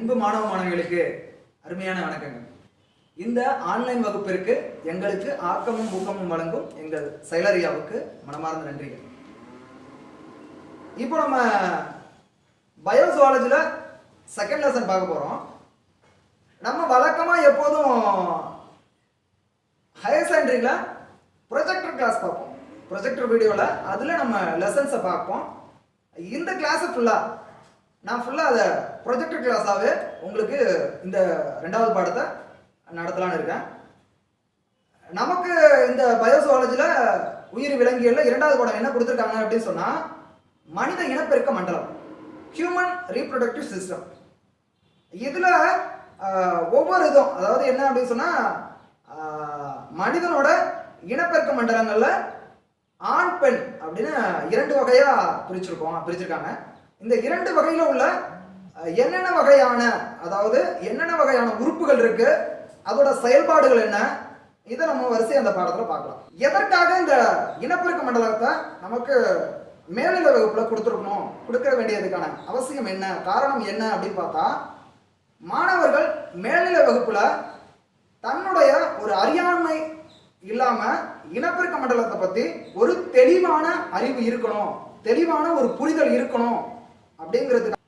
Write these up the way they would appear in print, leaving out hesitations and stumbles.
அன்பு மாணவ மாணவிகளுக்கு அருமையான வணக்கங்கள். இந்த ஆன்லைன் வகுப்பிற்கு எங்களுக்கு ஆக்கமும் ஊக்கமும் வழங்கும் எங்கள் செயலரியாவுக்கு மனமார்ந்த நன்றிகள். இப்போ நம்ம பயோசுவாலஜியில் செகண்ட் லெசன் பார்க்க போகிறோம். நம்ம வழக்கமாக எப்போதும் ஹையர் செகண்டரியில் ப்ரொஜெக்டர் கிளாஸ் பார்ப்போம். ப்ரொஜெக்டர் வீடியோவில் அதில் நம்ம லெசன்ஸை பார்ப்போம். இந்த கிளாஸை நான் ஃபுல்லாக அதை ப்ரொஜெக்டர் கிளாஸாகவே உங்களுக்கு இந்த 2வது பாடத்தை நடத்தலான்னு இருக்கேன். நமக்கு இந்த பயோசுவாலஜியில் உயிர் விலங்கியலில் 2வது பாடம் என்ன கொடுத்துருக்காங்க அப்படின்னு சொன்னால், மனித இனப்பெருக்க மண்டலம், ஹியூமன் ரீப்ரொடக்டிவ் சிஸ்டம். இதில் ஒவ்வொரு இதுவும், அதாவது என்ன அப்படின்னு சொன்னால், மனிதனோட இனப்பெருக்க மண்டலங்களில் ஆண் பெண் அப்படின்னு 2 வகையாக பிரிச்சிருக்காங்க. இந்த 2 வகையில் உள்ள என்னென்ன வகையான உறுப்புகள் இருக்கு, அதோட செயல்பாடுகள் என்ன, இதை நம்ம வரிசை அந்த பாடத்தில் பார்க்கலாம். எதற்காக இந்த இனப்பெருக்க மண்டலத்தை நமக்கு மேல்நிலை வகுப்புல கொடுக்க வேண்டியதுக்கான அவசியம் என்ன, காரணம் என்ன அப்படின்னு பார்த்தா, மாணவர்கள் மேல்நிலை வகுப்புல தன்னுடைய ஒரு அறியாமை இல்லாம இனப்பெருக்க மண்டலத்தை பத்தி ஒரு தெளிவான அறிவு இருக்கணும், தெளிவான ஒரு புரிதல் இருக்கணும் அப்படிங்கிறதுக்கு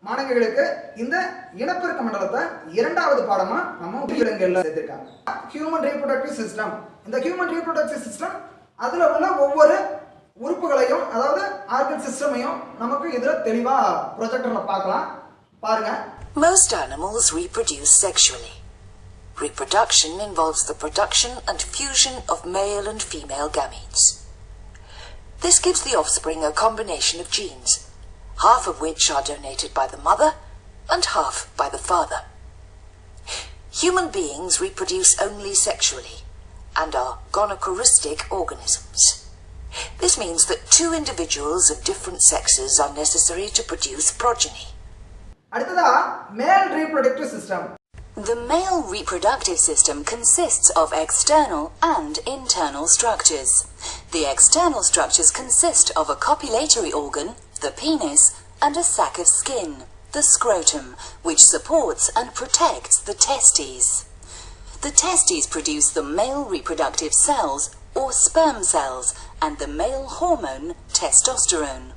மாணவிகளுக்கு இந்த இனப்பெருக்க மண்டலத்தை 2வது பாடமா நம்ம விலங்குகள்ல சேர்த்திருக்காங்க. Human reproductive system. இந்த ஹியூமன் ரீப்ரொடக்டிவ் சிஸ்டம் அதுல உள்ள ஒவ்வொரு உறுப்புகளையும், அதாவது ஆர்கன் சிஸ்டமையும் நமக்கு இதுல தெளிவா ப்ரொஜெக்டர்ல பார்க்கலாம். பாருங்க. Most animals reproduce sexually. Reproduction involves the production and fusion of male and female gametes. This gives the offspring a combination of genes, half of which are donated by the mother and half by the father. Human beings reproduce only sexually and are gonochoristic organisms. This means that 2 individuals of different sexes are necessary to produce progeny. அடுத்ததா male reproductive system. The male reproductive system consists of external and internal structures. The external structures consist of a copulatory organ, the penis, and a sac of skin, the scrotum, which supports and protects the testes. The testes produce the male reproductive cells, or sperm cells, and the male hormone, testosterone.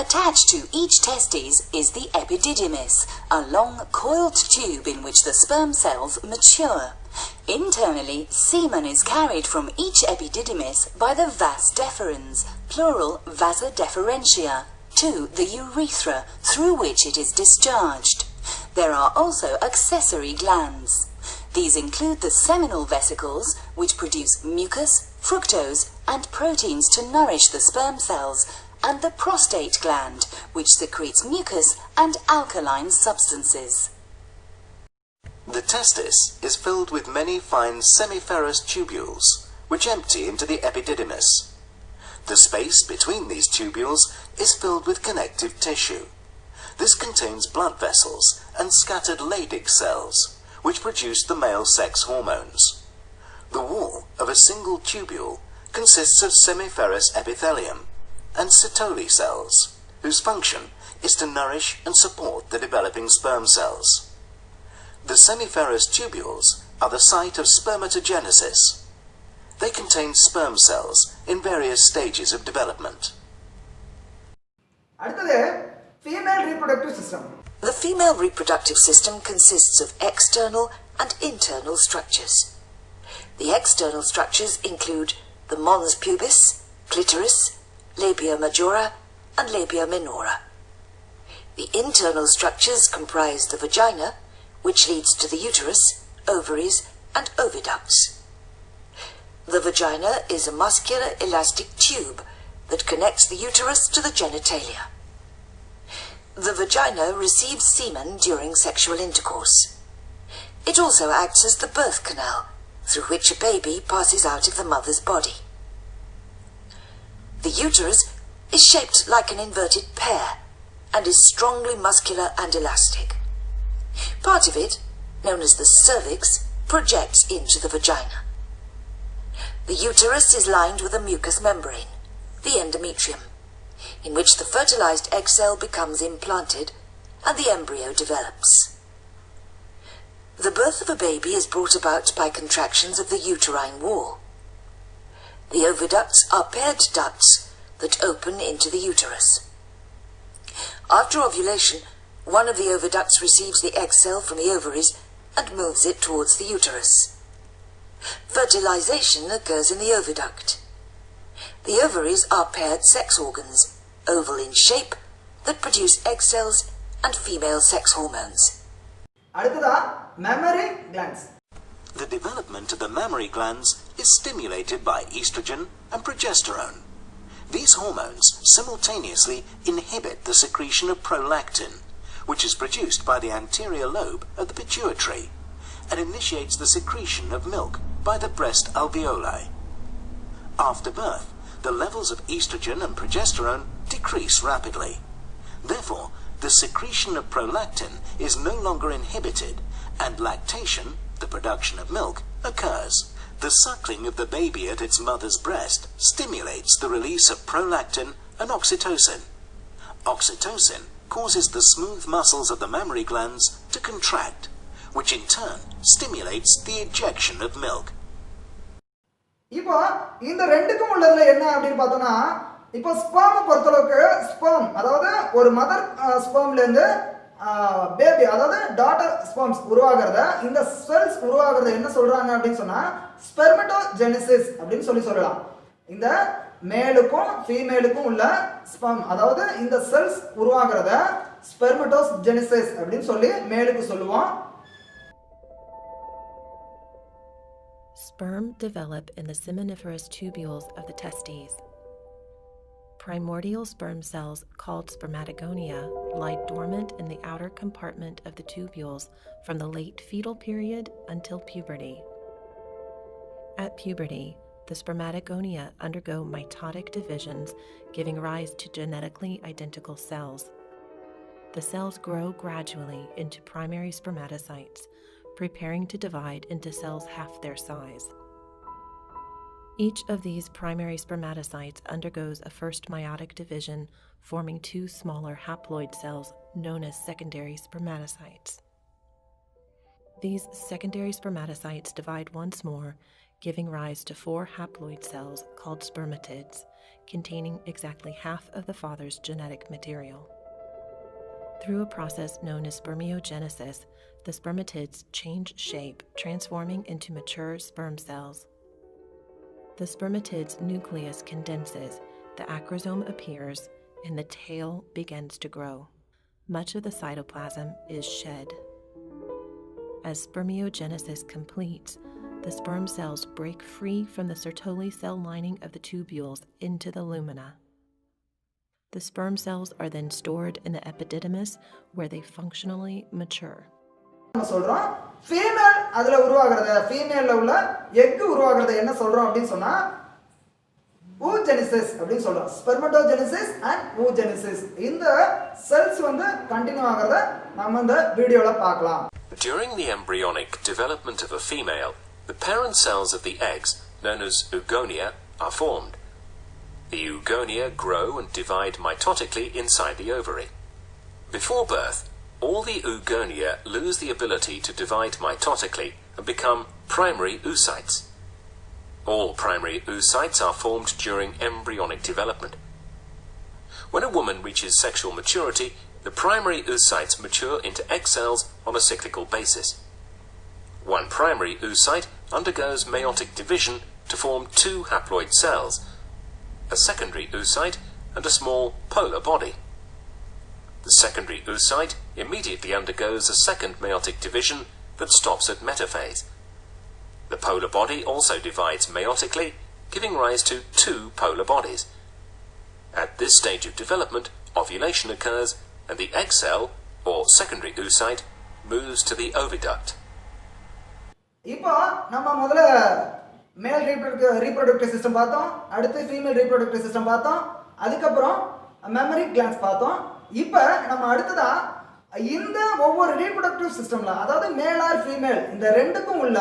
Attached to each testes is the epididymis, a long coiled tube in which the sperm cells mature. Internally, semen is carried from each epididymis by the vas deferens, plural vasa deferentia, to the urethra, through which it is discharged. There are also accessory glands. These include the seminal vesicles, which produce mucus, fructose, and proteins to nourish the sperm cells, and the prostate gland, which secretes mucus and alkaline substances. The testis is filled with many fine semiferrous tubules, which empty into the epididymis. The space between these tubules is filled with connective tissue. This contains blood vessels and scattered Leydig cells, which produce the male sex hormones. The wall of a single tubule consists of semiferrous epithelium and Sertoli cells, whose function is to nourish and support the developing sperm cells. The semiferrous tubules are the site of spermatogenesis. They contain sperm cells in various stages of development. அடுத்தது female reproductive system. The female reproductive system consists of external and internal structures. The external structures include the mons pubis, clitoris, labia majora, and labia minora. The internal structures comprise the vagina, which leads to the uterus, ovaries, and oviducts. The vagina is a muscular elastic tube that connects the uterus to the genitalia. The vagina receives semen during sexual intercourse. It also acts as the birth canal, through which a baby passes out of the mother's body. The uterus is shaped like an inverted pear and is strongly muscular and elastic. Part of it, known as the cervix, projects into the vagina. The uterus is lined with a mucous membrane, the endometrium, in which the fertilized egg cell becomes implanted and the embryo develops. The birth of a baby is brought about by contractions of the uterine wall. The oviducts are paired ducts that open into the uterus. After ovulation, one of the oviducts receives the egg cell from the ovaries and moves it towards the uterus. Fertilization occurs in the oviduct. The ovaries are paired sex organs, oval in shape, that produce egg cells and female sex hormones. Mammary glands. The development of the mammary glands is stimulated by estrogen and progesterone. These hormones simultaneously inhibit the secretion of prolactin, which is produced by the anterior lobe of the pituitary, and initiates the secretion of milk by the breast alveoli. After birth, the levels of estrogen and progesterone decrease rapidly. Therefore, the secretion of prolactin is no longer inhibited, and lactation, the production of milk, occurs. The suckling of the baby at its mother's breast stimulates the release of prolactin and oxytocin. Oxytocin causes the smooth muscles of the mammary glands to contract, which in turn stimulates the ejection of milk. இப்போ இந்த ரெண்டுக்கும் உள்ளதுல என்ன அப்படினு பார்த்தோம்னா இப்போ sperm பொறுத்தளவுக்கு sperm அதாவது ஒரு மதர் ஸ்பெர்ம்ல இருந்து பேபி அதாவது டாட்டர் ஸ்பெர்ம்ஸ் உருவாகுறத இந்த செல்ஸ் உருவாகுறத என்ன சொல்றாங்க அப்படினு சொன்னா ஸ்பெர்மடோஜெனிசிஸ் அப்படினு சொல்லலாம். இந்த மேலுக்கும் ஃபீமேலுக்கும் உள்ள ஸ்பெர்ம் அதாவது இந்த செல்ஸ் உருவாகுறத ஸ்பெர்மடோஜெனிசிஸ் அப்படினு சொல்லி மேலுக்கு சொல்லுவோம். Sperm develop in the seminiferous tubules of the testes. Primordial sperm cells, called spermatogonia, lie dormant in the outer compartment of the tubules from the late fetal period until puberty. At puberty, the spermatogonia undergo mitotic divisions, giving rise to genetically identical cells. The cells grow gradually into primary spermatocytes, preparing to divide into cells half their size. Each of these primary spermatocytes undergoes a first meiotic division, forming two smaller haploid cells known as secondary spermatocytes. These secondary spermatocytes divide once more, giving rise to four haploid cells called spermatids, containing exactly half of the father's genetic material. Through a process known as spermiogenesis, the spermatids change shape, transforming into mature sperm cells. The spermatid's nucleus condenses, the acrosome appears, and the tail begins to grow. Much of the cytoplasm is shed. As spermiogenesis completes, the sperm cells break free from the Sertoli cell lining of the tubules into the lumina. The sperm cells are then stored in the epididymis, where they functionally mature. நம்ம சொல்றோம் female அதுல உருவாகுறது ஃபீமேல்ல உள்ள egg உருவாகுறது என்ன சொல்றோம் அப்படினு சொன்னா oogenesis அப்படினு சொல்றோம். ஸ்பெர்மடோஜெனிசிஸ் அண்ட் oogenesis இந்த செல்ஸ் வந்து கண்டினியூ ஆகறத நாம இந்த வீடியோல பார்க்கலாம். During the embryonic development of a female, the parent cells of the eggs, known as oogonia, are formed. The oogonia grow and divide mitotically inside the ovary. Before birth, all the oogonia lose the ability to divide mitotically and become primary oocytes. All primary oocytes are formed during embryonic development. When a woman reaches sexual maturity, the primary oocytes mature into egg cells on a cyclical basis. One primary oocyte undergoes meiotic division to form two haploid cells, a secondary oocyte and a small polar body. The secondary oocyte immediately undergoes a second meiotic division that stops at metaphase. The polar body also divides meiotically, giving rise to two polar bodies. At this stage of development, ovulation occurs and the egg cell, or secondary oocyte, moves to the oviduct. இப்போ நம்ம முதல்ல மேல் reproductive system பார்த்தோம், அடுத்து female reproductive system பார்த்தோம், அதுக்கப்புறம் memory glands பார்த்தோம். இப்போ நம்ம அடுத்ததா இந்த ஒவ்வொரு ரீப்ரொடக்டிவ் சிஸ்டம்ல அதாவது மேல் ஆர் ஃபீமேல் இந்த ரெண்டுக்கும் உள்ள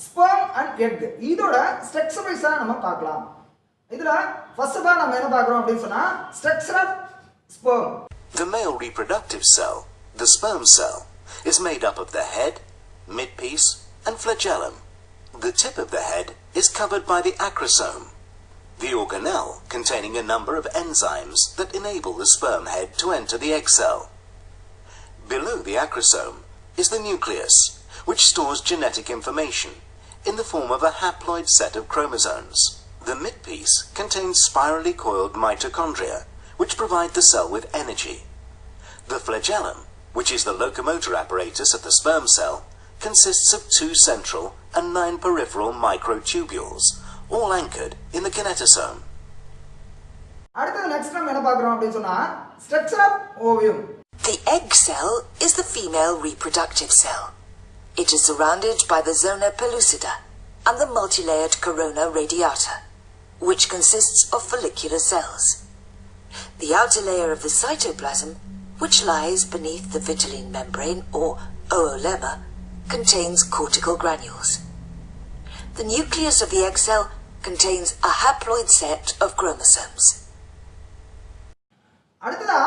ஸ்பெர்ம் அண்ட் எக் இதோட ஸ்ட்ரக்சர் வைஸா நம்ம பார்க்கலாம். இதுல ஃபர்ஸ்ட் ஆஃப் ஆல் நம்ம என்ன பார்க்கறோம் அப்படினு சொன்னா structure of sperm. The male reproductive cell, the sperm cell, is made up of the head, midpiece, and flagellum. The tip of the head is covered by the acrosome, the organelle containing a number of enzymes that enable the sperm head to enter the egg cell. Below the acrosome is the nucleus, which stores genetic information in the form of a haploid set of chromosomes. The midpiece contains spirally coiled mitochondria, which provide the cell with energy. The flagellum, which is the locomotor apparatus of the sperm cell, consists of 2 central and 9 peripheral microtubules, all anchored in the kinetosome. அடுத்து next நம்ம என்ன பார்க்கறோம் அப்படினு சொன்னா structure of ovum. The egg cell is the female reproductive cell. It is surrounded by the zona pellucida and the multilayered corona radiata, which consists of follicular cells. The outer layer of the cytoplasm, which lies beneath the vitelline membrane or oolemma, contains cortical granules. The nucleus of the egg cell contains a haploid set of chromosomes. அடுத்ததா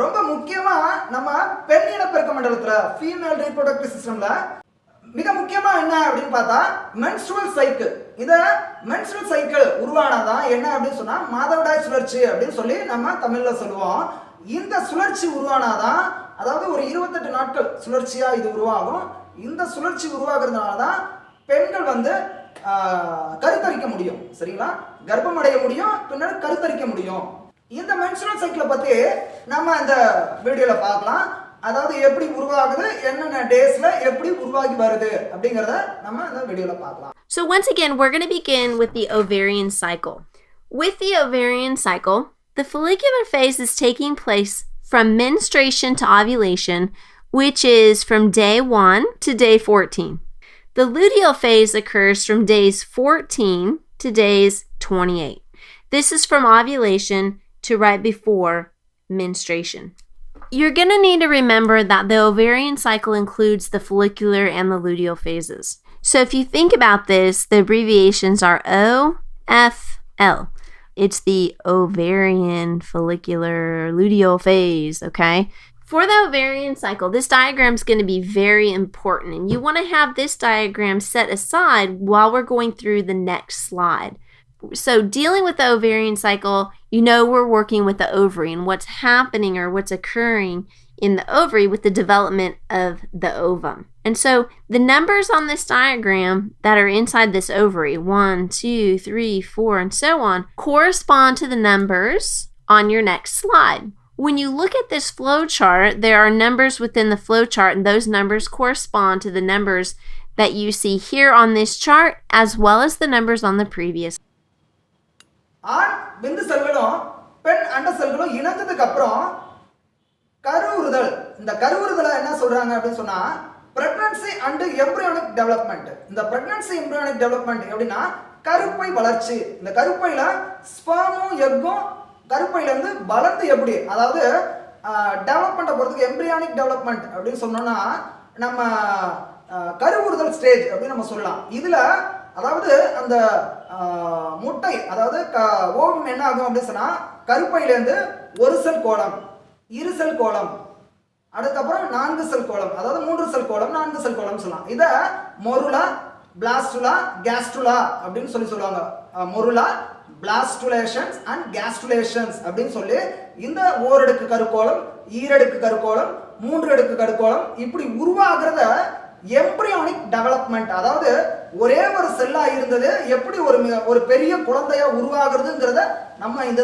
ரொம்ப முக்கியமா நம்ம பெண் இனப்பெருக்க மண்டலத்துல female reproductive சிஸ்டம்ல மிக முக்கியமா என்ன அப்படினு பார்த்தா menstrual cycle. இத menstrual cycle உருவானதா என்ன அப்படினு சொன்னா மாதவிடாய் சுழற்சி அப்படினு சொல்லி நம்ம தமிழ்ல சொல்லுவோம். இந்த சுழற்சி உருவானதா அதாவது ஒரு 28 நாட்கள் சுழற்சியா இது உருவாகும். இந்த சுழற்சி உருவாகிறதுனால தான் பெண்கள் வந்து கருத்தரிக்க முடியும். சரிங்களா? கர்ப்பம் அடைய முடியும், பின்னர் கருத்தரிக்க முடியும். இந்த menstrual cycle பத்தி நம்ம இந்த வீடியோல பார்க்கலாம். அதாவது எப்படி உருவாகுது, என்னென்ன டேஸ்ல எப்படி உருவாகி வருது அப்படிங்கறத நம்ம இந்த வீடியோல பார்க்கலாம். So once again, we're going to begin with the ovarian cycle. With the ovarian cycle, the follicular phase is taking place from menstruation to ovulation, which is from day 1 to day 14. The luteal phase occurs from days 14 to days 28. This is from ovulation to right before menstruation. You're going to need to remember that the ovarian cycle includes the follicular and the luteal phases. So if you think about this, the abbreviations are OFL. It's the ovarian follicular luteal phase, okay? For the ovarian cycle, this diagram is going to be very important, and you want to have this diagram set aside while we're going through the next slide. So dealing with the ovarian cycle, you know we're working with the ovary and what's happening or what's occurring in the ovary with the development of the ovum. And so the numbers on this diagram that are inside this ovary, 1, 2, 3, 4, and so on, correspond to the numbers on your next slide. When you look at this flow chart, there are numbers within the flow chart, and those numbers correspond to the numbers that you see here on this chart, as well as the numbers on the previous. ஆண் விந்து செல்களும் பெண் அண்ட செல்களும் இணைஞ்சதுக்கு அப்புறம் கருவுறுதல். இந்த கருவுறுதலை என்ன சொல்றாங்க அப்படின்னு சொன்னா பிரெக்னன்சி அண்ட் எம்ப்ரியானிக் டெவலப்மெண்ட். இந்த பிரெக்னன்சி எம்ப்ரியானிக் டெவலப்மெண்ட் எப்படின்னா கருப்பை வளர்ச்சி. இந்த கருப்பையில ஸ்பெர்மும் எக்கும் கருப்பையில இருந்து வளர்ந்து எப்படி அதாவது டெவலப்மெண்ட்டை பொறுத்துக்கு எம்ப்ரியானிக் டெவலப்மெண்ட் அப்படின்னு சொன்னோம்னா நம்ம கருவுறுதல் ஸ்டேஜ் அப்படின்னு நம்ம சொல்லலாம். இதுல அதாவது அந்த முட்டை அதாவது ஓவம் என்ன ஆகும் அப்படின்னு சொன்னா கருப்பையிலேருந்து ஒரு செல் கோளம், இரு செல் கோளம், அதுக்கப்புறம் 4 செல் கோளம், அதாவது 3 செல் கோளம், 4 செல் கோளம் சொல்லலாம். இதை மொருலா, பிளாஸ்டுலா, கேஸ்டுலா அப்படின்னு சொல்லுவாங்க. மொருலா, பிளாஸ்டுலேஷன்ஸ் அண்ட் கேஸ்டுலேஷன்ஸ் அப்படின்னு சொல்லி இந்த ஓரடுக்கு கருக்கோளம், ஈரடுக்கு கருக்கோளம், 3 அடுக்கு கருக்கோளம் இப்படி உருவாகிறத எம்ப்ரியானிக் டெவலப்மெண்ட், அதாவது ஒரே ஒரு செல்லா இருந்தது எப்படி ஒரு பெரிய குழந்தையா உருவாகிறதுங்கிறத நம்ம இந்த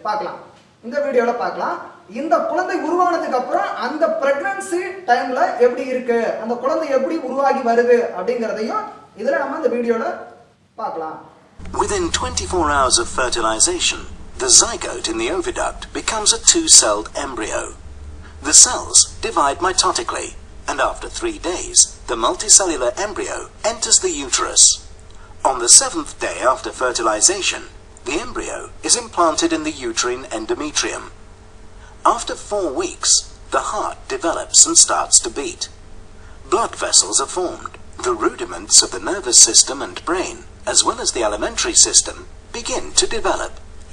பார்க்கலாம், இந்த வீடியோல பார்க்கலாம். இந்த குழந்தை உருவானதுக்கு அப்புறம் அந்த பிரெக்னன்சி டைம்ல எப்படி இருக்கு, அந்த குழந்தை எப்படி உருவாகி வருது அப்படிங்கறதையும் இதுல நம்ம இந்த வீடியோல பார்க்கலாம். Within 24 hours of fertilization, the zygote in the oviduct becomes a 2-celled embryo. The cells divide mitotically, and after 3 days, the multicellular embryo enters the uterus. On the 7th day after fertilization, the embryo is implanted in the uterine endometrium. After 4 weeks, the heart develops and starts to beat. Blood vessels are formed. The rudiments of the nervous system and brain, as well as the alimentary system, begin to develop.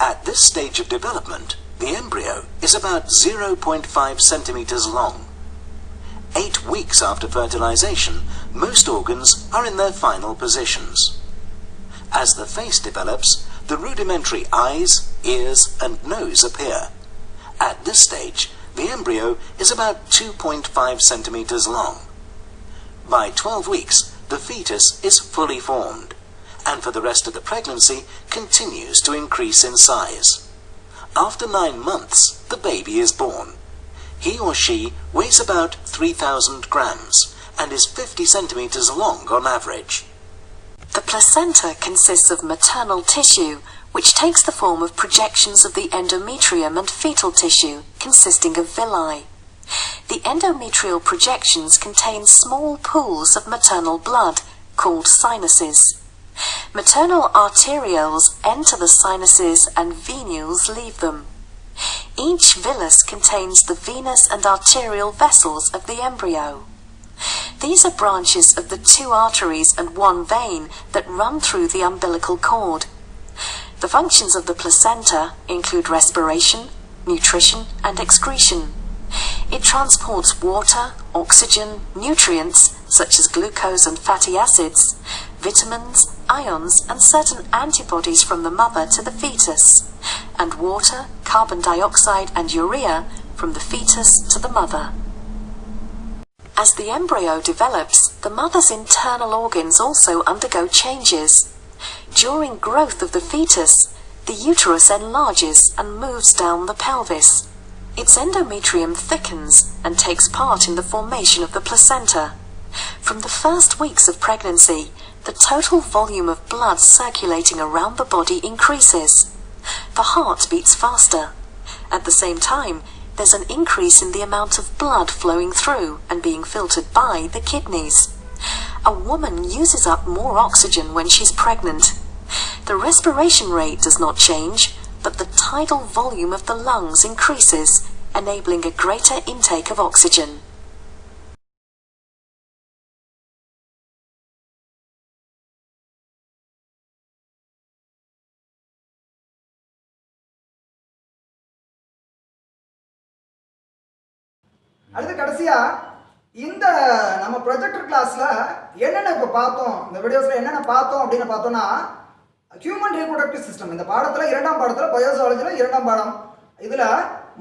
At this stage of development, the embryo is about 0.5 centimeters long. 8 weeks after fertilization, most organs are in their final positions. As the face develops, the rudimentary eyes, ears, and nose appear. At this stage, the embryo is about 2.5 centimeters long. By 12 weeks, the fetus is fully formed, and for the rest of the pregnancy continues to increase in size. After 9 months, the baby is born. He or she weighs about 3,000 grams and is 50 centimeters long on average. The placenta consists of maternal tissue, which takes the form of projections of the endometrium and fetal tissue, consisting of villi. The endometrial projections contain small pools of maternal blood, called sinuses. Maternal arterioles enter the sinuses and venules leave them. Each villus contains the venous and arterial vessels of the embryo. These are branches of the 2 arteries and 1 vein that run through the umbilical cord. The functions of the placenta include respiration, nutrition, and excretion. It transports water, oxygen, nutrients such as glucose and fatty acids, vitamins, ions, and certain antibodies from the mother to the fetus, and water, carbon dioxide, and urea from the fetus to the mother. As the embryo develops, the mother's internal organs also undergo changes. During growth of the fetus, the uterus enlarges and moves down the pelvis. Its endometrium thickens and takes part in the formation of the placenta. From the first weeks of pregnancy, the total volume of blood circulating around the body increases. The heart beats faster. At the same time, there's an increase in the amount of blood flowing through and being filtered by the kidneys. A woman uses up more oxygen when she's pregnant. The respiration rate does not change, but the tidal volume of the lungs increases, enabling a greater intake of oxygen. அடுத்து கடைசியா இந்த நம்ம projector கிளாஸ்ல என்னென்ன இப்ப பார்த்தோம், இந்த வீடியோஸ்ல என்னென்ன பார்த்தோம் அப்படின்னு பார்த்தோம்னா, ஹியூமன் ரீப்ரொடக்டிவ் சிஸ்டம் இந்த பாடத்துல 2ஆம் பாடத்துல பயோசுவாலஜில 2ஆம் பாடம். இதுல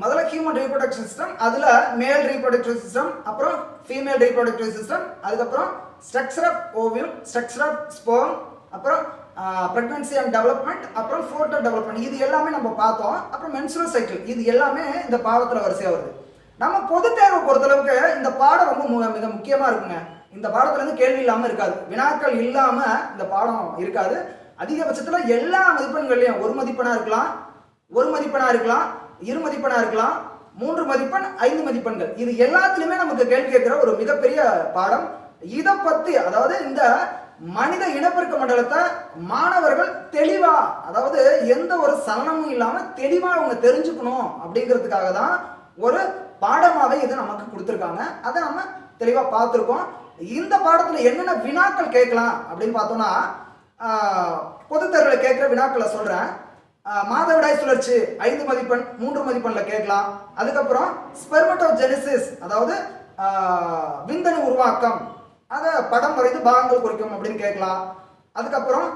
முதல்ல ஹியூமன் ரீப்ரொடக்டிவ் சிஸ்டம், அதுல மேல் ரீப்ரொடக்டிவ் சிஸ்டம், அப்புறம் ஃபீமேல் ரீப்ரொடக்டிவ் சிஸ்டம், அதுக்கப்புறம் ஸ்ட்ரக்சர் ஆஃப் ஓவியம், ஸ்ட்ரக்சர் ஆஃப் ஸ்பெர்ம், அப்புறம் பிரெக்னன்சி அண்ட் டெவலப்மெண்ட், அப்புறம் ஃபோட்டோ டெவலப்மெண்ட், இது எல்லாமே நம்ம பார்த்தோம். அப்புறம் மென்சுரல் சைக்கிள், இது எல்லாமே இந்த பாடத்துல வரிசையா வருது. நம்ம பொது தேர்வு பொறுத்தளவுக்கு இந்த பாடம் ரொம்ப மிக முக்கியமா இருக்குங்க. இந்த பாடத்துல இருந்து கேள்வி இல்லாம இருக்காது, வினாக்கள் இல்லாம இந்த பாடம் இருக்காது. அதிகபட்சத்துல எல்லா மதிப்பெண்கள்லயும் 1 மதிப்பெண்ணா இருக்கலாம், 1 மதிப்பெண்ணா இருக்கலாம், 2 மதிப்பெண்ணா இருக்கலாம், 3 மதிப்பெண், 5 மதிப்பெண்கள், இது எல்லாத்துலயுமே நமக்கு கேள்வி கேட்கிற ஒரு மிகப்பெரிய பாடம். இதை பத்தி, அதாவது இந்த மனித இனப்பெருக்க மண்டலத்தை மாணவர்கள் தெளிவா, அதாவது எந்த ஒரு சலனமும் இல்லாம தெளிவா அவங்க தெரிஞ்சுக்கணும் அப்படிங்கிறதுக்காக தான் ஒரு பாடமாவே இது நமக்கு கொடுத்துருக்காங்க. அதை நம்ம தெளிவா பார்த்துருக்கோம். இந்த பாடத்துல என்னென்ன வினாக்கள் கேட்கலாம் அப்படின்னு பார்த்தோம்னா, பொது தேர்வில் கேட்கிற வினாக்களை சொல்றேன். மாதவிடாய் சுழற்சி 5 மதிப்பெண் 3 மதிப்பெண்ல கேட்கலாம். அதுக்கப்புறம் ஸ்பெர்மட்டோஜெனிசிஸ், அதாவது விந்தணு உருவாக்கம், அதை படம் வரைந்து பாகங்கள் குறிக்கும் அப்படின்னு கேட்கலாம். அதுக்கப்புறம்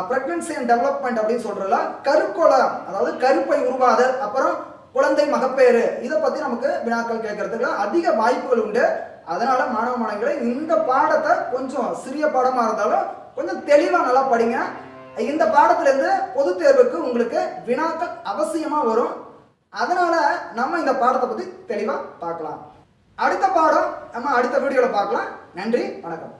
பிரெக்னன்சி அண்ட் டெவலப்மெண்ட் அப்படின்னு சொல்றதுல கருக்கோளம், அதாவது கருப்பை உருவாதல், அப்புறம் குழந்தை மகப்பேறு, இதை பத்தி நமக்கு வினாக்கள் கேட்கறதுக்கு அதிக வாய்ப்புகள் உண்டு. அதனால மாணவ மாணவிகளை இந்த பாடத்தை கொஞ்சம் சிறிய பாடமா இருந்தாலும் கொஞ்சம் தெளிவா நல்லா படிங்க. இந்த பாடத்துல இருந்து பொது தேர்வுக்கு உங்களுக்கு வினாக்கள் அவசியமா வரும். அதனால நம்ம இந்த பாடத்தை பத்தி தெளிவா பார்க்கலாம். அடுத்த பாடம் நம்ம அடுத்த வீடியோல பார்க்கலாம். நன்றி, வணக்கம்.